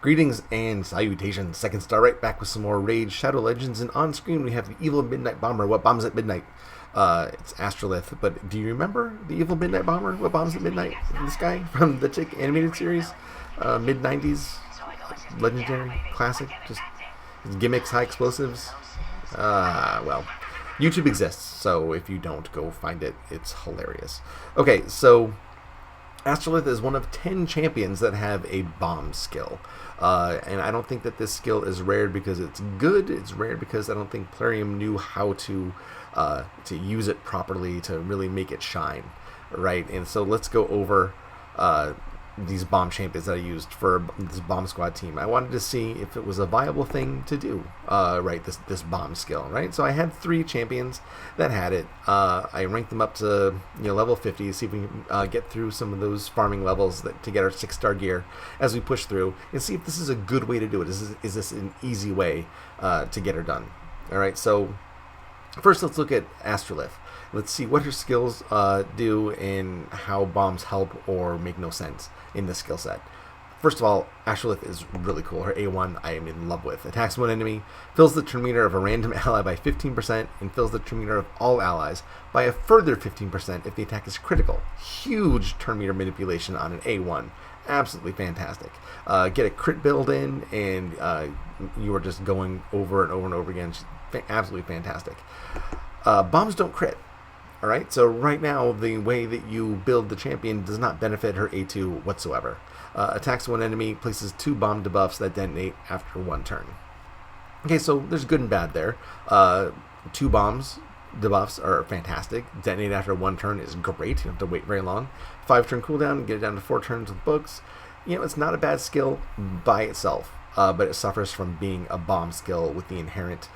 Greetings and salutations. Second Star right back with some more Raid Shadow Legends, and on screen we have the Evil Midnight Bomber. What bombs at midnight? It's Astralith, but do you remember the Evil Midnight Bomber? What bombs at midnight? This guy from the Tick animated series? Mid-90s? Legendary? Classic? Just gimmicks, high explosives? Well, YouTube exists, so if you don't, go find it. It's hilarious. Okay, so Astralith is one of 10 champions that have a bomb skill. And I don't think that this skill is rare because it's good. It's rare because I don't think Plarium knew how to use it properly to really make it shine, right? And so let's go over these bomb champions that I used for this bomb squad team. I wanted to see if it was a viable thing to do, right? This bomb skill, right? So I had 3 champions that had it. I ranked them up to level 50, see if we can get through some of those farming levels to get our 6-star gear as we push through, and see if this is a good way to do it. Is this an easy way to get her done? All right. So first, let's look at Astralith. Let's see what her skills do and how bombs help or make no sense in this skill set. First of all, Astralith is really cool. Her A1 I am in love with. Attacks one enemy, fills the turn meter of a random ally by 15%, and fills the turn meter of all allies by a further 15% if the attack is critical. Huge turn meter manipulation on an A1. Absolutely fantastic. Get a crit build in, and you are just going over and over and over again. Absolutely fantastic. Bombs don't crit. Alright, so right now, the way that you build the champion does not benefit her A2 whatsoever. Attacks one enemy, places 2 bomb debuffs that detonate after 1 turn. Okay, so there's good and bad there. 2 bombs debuffs are fantastic. Detonate after 1 turn is great. You don't have to wait very long. 5-turn cooldown, get it down to 4 turns with books. It's not a bad skill by itself, but it suffers from being a bomb skill with the inherent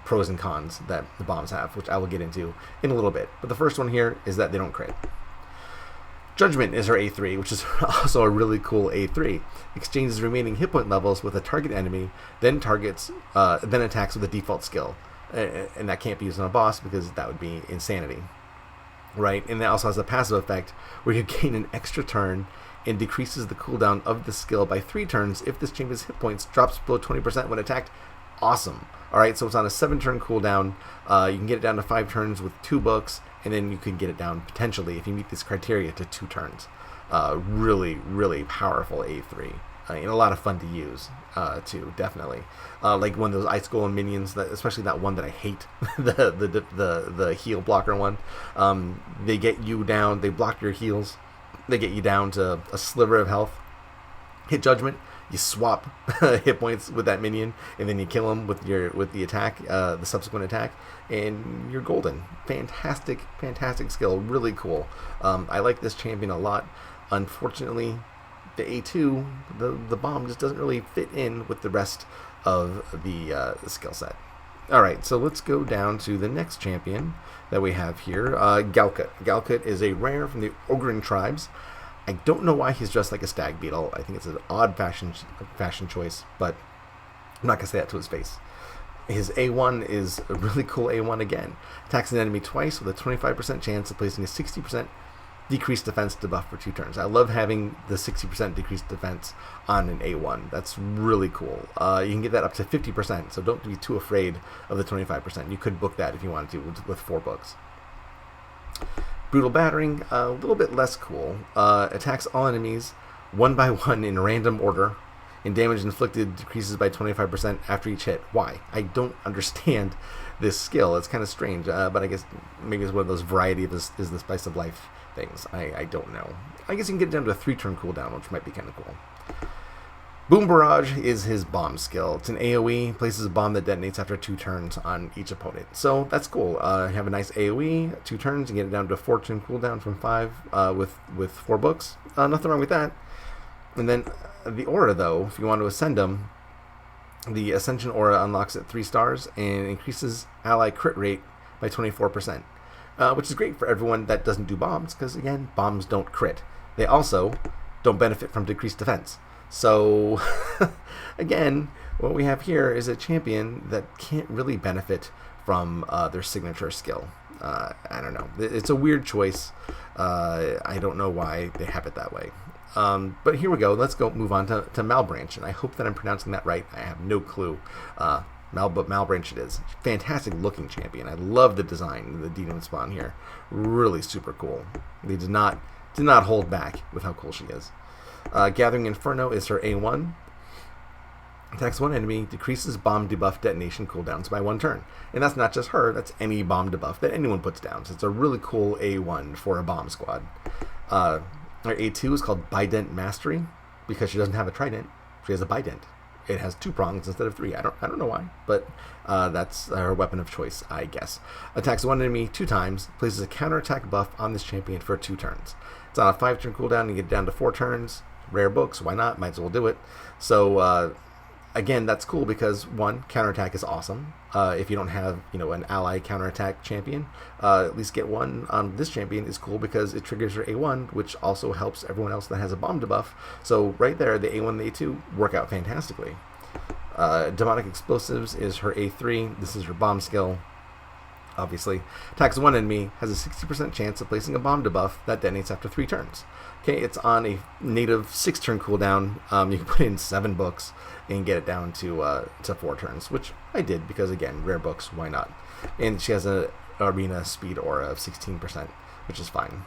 pros and cons that the bombs have, which I will get into in a little bit. But the first one here is that they don't crit. Judgment is her A3, which is also a really cool A3. Exchanges remaining hit point levels with a target enemy, then attacks with a default skill. And that can't be used on a boss because that would be insanity. Right? And that also has a passive effect where you gain an extra turn and decreases the cooldown of the skill by 3 turns if this champion's hit points drops below 20% when attacked. Awesome. Alright, so it's on a 7-turn cooldown. You can get it down to 5 turns with 2 books, and then you can get it down, potentially, if you meet this criteria, to 2 turns. Really, really powerful A3. And a lot of fun to use, too, definitely. Like one of those Ice Golem minions, especially that one that I hate, the heal blocker one. They get you down, they block your heals, they get you down to a sliver of health. Hit Judgment. You swap hit points with that minion, and then you kill him with the attack, the subsequent attack, and you're golden. Fantastic, fantastic skill. Really cool. I like this champion a lot. Unfortunately, the A2, the bomb just doesn't really fit in with the rest of the skill set. All right, so let's go down to the next champion that we have here, Galkutt. Galkutt is a rare from the Ogren tribes. I don't know why he's dressed like a stag beetle. I think it's an odd fashion choice, but I'm not going to say that to his face. His A1 is a really cool A1 again. Attacks an enemy twice with a 25% chance of placing a 60% decreased defense debuff for 2 turns. I love having the 60% decreased defense on an A1. That's really cool. You can get that up to 50%, so don't be too afraid of the 25%. You could book that if you wanted to with 4 books. Brutal Battering, a little bit less cool. Attacks all enemies 1 by 1 in random order, and damage inflicted decreases by 25% after each hit. Why? I don't understand this skill. It's kind of strange, but I guess maybe it's one of those variety of is the spice of life things. I don't know. I guess you can get it down to a 3-turn cooldown, which might be kind of cool. Boom Barrage is his bomb skill. It's an AoE, places a bomb that detonates after 2 turns on each opponent. So that's cool. You have a nice AoE, 2 turns, and get it down to a 4-turn cooldown from 5 with 4 books. Nothing wrong with that. And then the aura, though, if you want to ascend him, the Ascension aura unlocks at 3 stars and increases ally crit rate by 24%, which is great for everyone that doesn't do bombs, because, again, bombs don't crit. They also don't benefit from decreased defense. So, again, what we have here is a champion that can't really benefit from their signature skill. I don't know. It's a weird choice. I don't know why they have it that way. But here we go. Let's go move on to Malbranche, and I hope that I'm pronouncing that right. I have no clue. But Malbranche it is. Fantastic looking champion. I love the design, the demon spawn here. Really super cool. They did not hold back with how cool she is. Gathering Inferno is her A1. Attacks one enemy, decreases bomb debuff detonation cooldowns by 1 turn. And that's not just her, that's any bomb debuff that anyone puts down. So it's a really cool A1 for a bomb squad. Her A2 is called Bident Mastery, because she doesn't have a trident, she has a bident. It has 2 prongs instead of 3. I don't know why, but that's her weapon of choice, I guess. Attacks one enemy 2 times, places a counterattack buff on this champion for 2 turns. It's on a 5-turn cooldown, you get down to 4 turns. Rare books, why not? Might as well do it. So, again, that's cool because, 1, counterattack is awesome. If you don't have, an ally counterattack champion, at least get one on this champion is cool because it triggers your A1, which also helps everyone else that has a bomb debuff. So right there, the A1 and the A2 work out fantastically. Demonic Explosives is her A3. This is her bomb skill. Obviously, attacks one enemy, has a 60% chance of placing a bomb debuff that detonates after 3 turns. Okay, it's on a native 6-turn cooldown. You can put in 7 books and get it down to 4 turns, which I did because, again, rare books, why not? And she has an arena speed aura of 16%, which is fine.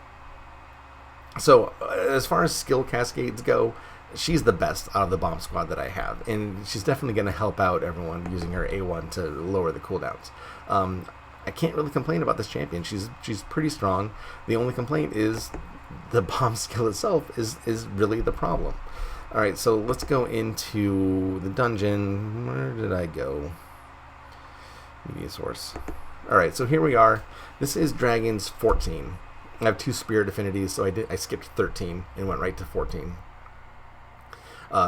So, as far as skill cascades go, she's the best out of the bomb squad that I have, and she's definitely going to help out everyone using her A1 to lower the cooldowns. I can't really complain about this champion. She's pretty strong. The only complaint is the bomb skill itself is really the problem. Alright, so let's go into the dungeon. Where did I go? Media source. Alright, so here we are. This is Dragons 14. I have 2 spirit affinities, so I skipped 13 and went right to 14.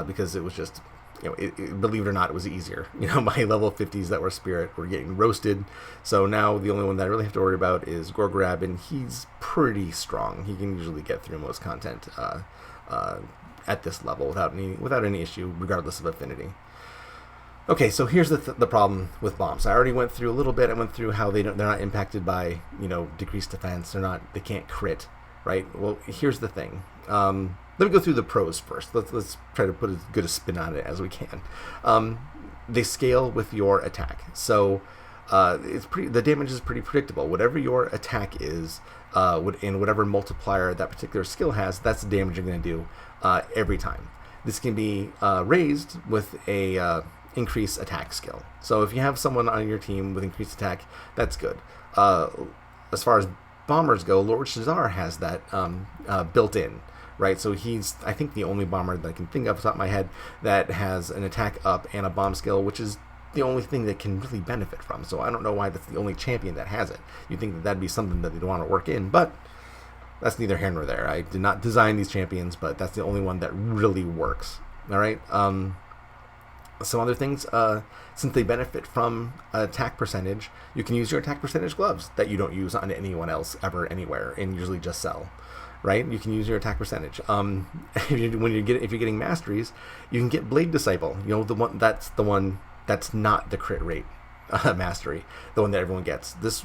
Because it was just, believe it or not, it was easier. My level 50s that were spirit were getting roasted. So now the only one that I really have to worry about is Gorgrab, and he's pretty strong. He can usually get through most content at this level without any issue, regardless of affinity. Okay, so here's the problem with bombs. I already went through a little bit. I went through how they're not impacted by decreased defense. They can't crit, right? Well, here's the thing. Let me go through the pros first. Let's try to put as good a spin on it as we can. They scale with your attack, so the damage is pretty predictable. Whatever your attack is, and whatever multiplier that particular skill has, that's the damage you're going to do every time. This can be raised with a increased attack skill. So if you have someone on your team with increased attack, that's good. As far as bombers go, Lord Shazar has that built in. Right, so he's, I think, the only bomber that I can think of off the top of my head that has an attack up and a bomb skill, which is the only thing that can really benefit from. So I don't know why that's the only champion that has it. You'd think that that'd be something that they'd want to work in, but that's neither here nor there. I did not design these champions, but that's the only one that really works. All right. Some other things, since they benefit from attack percentage, you can use your attack percentage gloves that you don't use on anyone else ever anywhere and usually just sell. Right, you can use your attack percentage. If you're getting masteries, you can get Blade Disciple. The one that's not the crit rate mastery, the one that everyone gets. These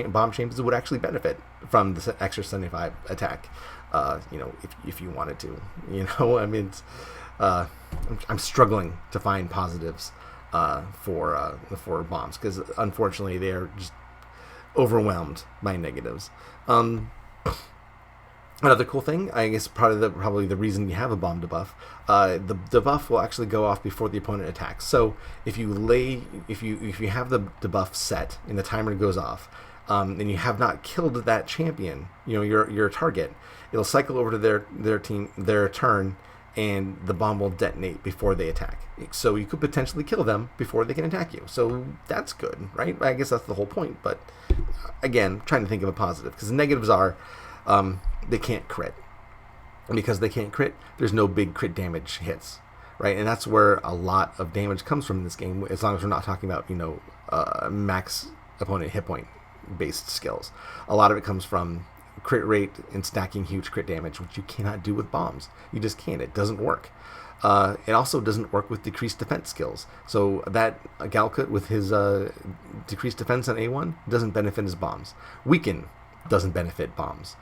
bomb champions would actually benefit from the extra 75 attack. If you wanted to. I mean, I'm struggling to find positives for bombs because unfortunately they are just overwhelmed by negatives. Another cool thing, I guess, probably the reason you have a bomb debuff, the debuff will actually go off before the opponent attacks. So if you have the debuff set and the timer goes off, and you have not killed that champion, your target, it'll cycle over to their turn, and the bomb will detonate before they attack. So you could potentially kill them before they can attack you. So that's good, right? I guess that's the whole point. But again, trying to think of a positive because the negatives are. They can't crit. And because they can't crit, there's no big crit damage hits, right? And that's where a lot of damage comes from in this game, as long as we're not talking about, max opponent hit point based skills. A lot of it comes from crit rate and stacking huge crit damage, which you cannot do with bombs. You just can't. It doesn't work. It also doesn't work with decreased defense skills. So that Galkutt with his decreased defense on A1 doesn't benefit his bombs. Weaken doesn't benefit bombs.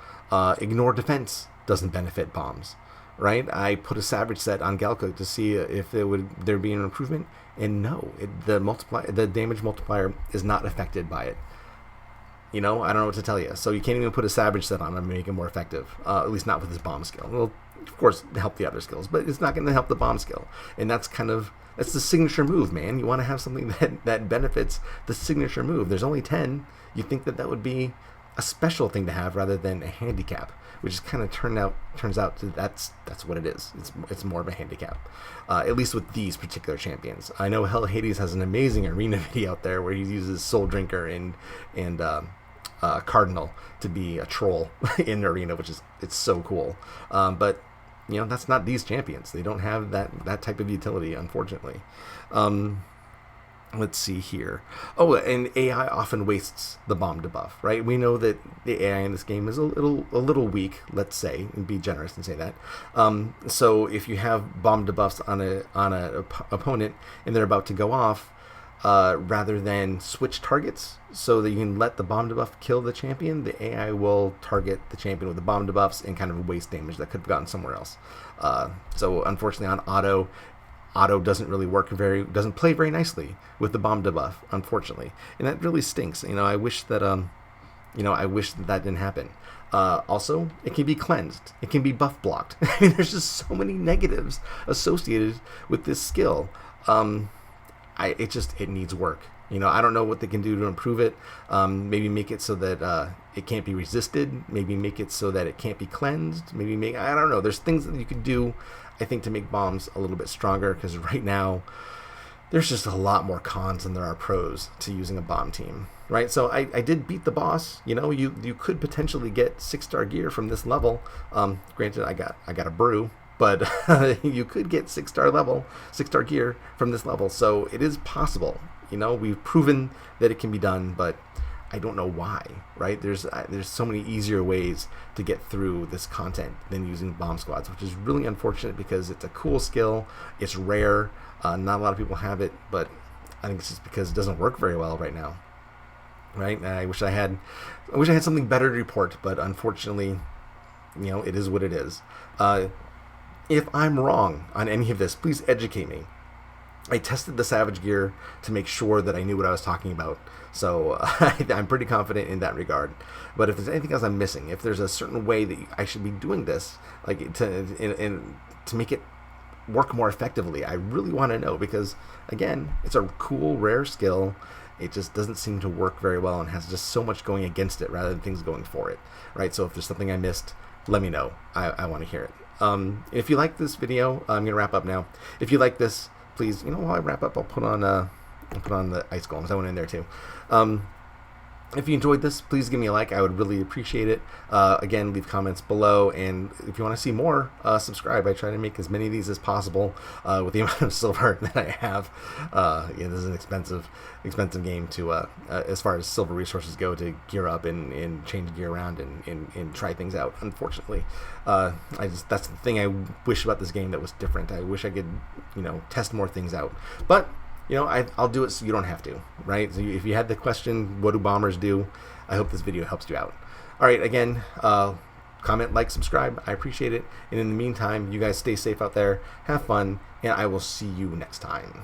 Ignore defense doesn't benefit bombs. right? I put a Savage set on Galkutt to see if there'd be an improvement, and no, the damage multiplier is not affected by it. I don't know what to tell you. So you can't even put a Savage set on him and make him more effective. At least not with his bomb skill. Well, of course, help the other skills, but it's not going to help the bomb skill. And that's the signature move, man. You want to have something that benefits the signature move. There's only 10. You think that would be a special thing to have rather than a handicap, which is kind of turns out that's what it is. It's more of a handicap, at least with these particular champions. I know Hell Hades has an amazing arena video out there where he uses Soul Drinker and Cardinal to be a troll in the arena, it's so cool. But that's not these champions. They don't have that type of utility, unfortunately. Let's see here. Oh, and AI often wastes the bomb debuff, right? We know that the AI in this game is a little weak, let's say, and be generous and say that. So if you have bomb debuffs on a opponent and they're about to go off, rather than switch targets so that you can let the bomb debuff kill the champion, the AI will target the champion with the bomb debuffs and kind of waste damage that could have gotten somewhere else. So unfortunately on auto doesn't really doesn't play very nicely with the bomb debuff, unfortunately, and that really stinks. I wish that that didn't happen. Also, it can be cleansed. It can be buff blocked. I mean, there's just so many negatives associated with this skill. It needs work. I don't know what they can do to improve it. Maybe make it so that it can't be resisted. Maybe make it so that it can't be cleansed. I don't know. There's things that you could do, I think, to make bombs a little bit stronger, because right now there's just a lot more cons than there are pros to using a bomb team, right? So I did beat the boss. You could potentially get 6-star gear from this level. Granted, I got a brew, but you could get 6-star gear from this level. So it is possible. We've proven that it can be done, but I don't know why, right? There's so many easier ways to get through this content than using bomb squads, which is really unfortunate because it's a cool skill. It's rare. Not a lot of people have it, but I think it's just because it doesn't work very well right now, right? And I wish I had something better to report, but unfortunately, it is what it is. If I'm wrong on any of this, please educate me. I tested the Savage gear to make sure that I knew what I was talking about, so I'm pretty confident in that regard. But if there's anything else I'm missing, if there's a certain way that I should be doing this, like to make it work more effectively, I really want to know, because again, it's a cool, rare skill. It just doesn't seem to work very well and has just so much going against it rather than things going for it, right? So if there's something I missed, let me know. I want to hear it. If you like this video, I'm gonna wrap up now. If you like this, please, while I wrap up, I'll put on the ice golems. I went in there too. If you enjoyed this, please give me a like. I would really appreciate it. Again, leave comments below, and if you want to see more, subscribe. I try to make as many of these as possible with the amount of silver that I have. This is an expensive game to, as far as silver resources go, to gear up and change gear around and try things out. Unfortunately, that's the thing I wish about this game that was different. I wish I could, test more things out, but I'll do it so you don't have to, right? So if you had the question, what do bombers do? I hope this video helps you out. All right, again, comment, like, subscribe. I appreciate it. And in the meantime, you guys stay safe out there, have fun, and I will see you next time.